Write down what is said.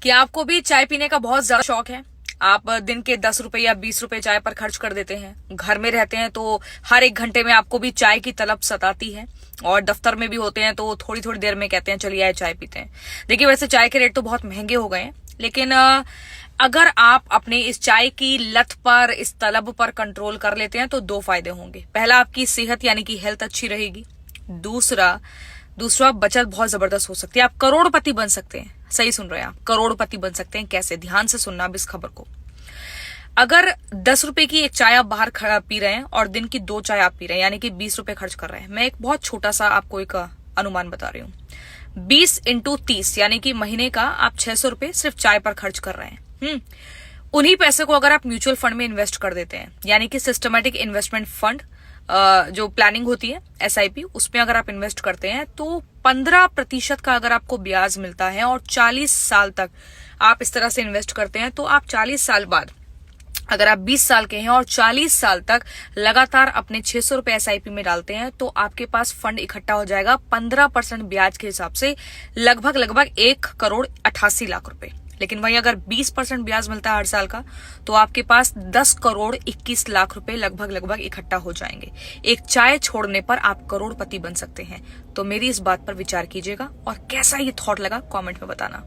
क्या आपको भी चाय पीने का बहुत ज्यादा शौक है? आप दिन के 10 रुपए या 20 रुपए चाय पर खर्च कर देते हैं। घर में रहते हैं तो हर एक घंटे में आपको भी चाय की तलब सताती है, और दफ्तर में भी होते हैं तो थोड़ी थोड़ी देर में कहते हैं चलिए आए चाय पीते हैं। देखिए, वैसे चाय के रेट तो बहुत महंगे हो गए हैं, लेकिन अगर आप अपने इस चाय की लत पर, इस तलब पर कंट्रोल कर लेते हैं तो दो फायदे होंगे। पहला, आपकी सेहत यानी कि हेल्थ अच्छी रहेगी। दूसरा बचत बहुत जबरदस्त हो सकती है। आप करोड़पति बन सकते हैं। सही सुन रहे हैं आप, करोड़पति बन सकते हैं। कैसे? ध्यान से सुनना अब इस खबर को। अगर 10 रुपए की एक चाय आप बाहर पी रहे हैं और दिन की 2 चाय आप पी रहे हैं, यानी कि 20 रुपए खर्च कर रहे हैं। मैं एक बहुत छोटा सा आपको एक अनुमान बता रही हूँ। 20 इंटू 30 यानी कि महीने का आप 600 रुपए सिर्फ चाय पर खर्च कर रहे हैं। उन्हीं पैसे को अगर आप म्यूचुअल फंड में इन्वेस्ट कर देते हैं, यानी कि सिस्टमेटिक इन्वेस्टमेंट फंड, जो प्लानिंग होती है SIP, उसमें अगर आप इन्वेस्ट करते हैं तो 15% का अगर आपको ब्याज मिलता है, और 40 साल तक आप इस तरह से इन्वेस्ट करते हैं, तो आप 40 साल बाद, अगर आप 20 साल के हैं और 40 साल तक लगातार अपने 600 रुपए SIP में डालते हैं, तो आपके पास फंड इकट्ठा हो जाएगा 15% ब्याज के हिसाब से लगभग 1,88,00,000 रुपए। लेकिन वहीं अगर 20% ब्याज मिलता है हर साल का, तो आपके पास 10,21,00,000 रुपए लगभग इकट्ठा हो जाएंगे। एक चाय छोड़ने पर आप करोड़पति बन सकते हैं। तो मेरी इस बात पर विचार कीजिएगा, और कैसा ये थॉट लगा कमेंट में बताना।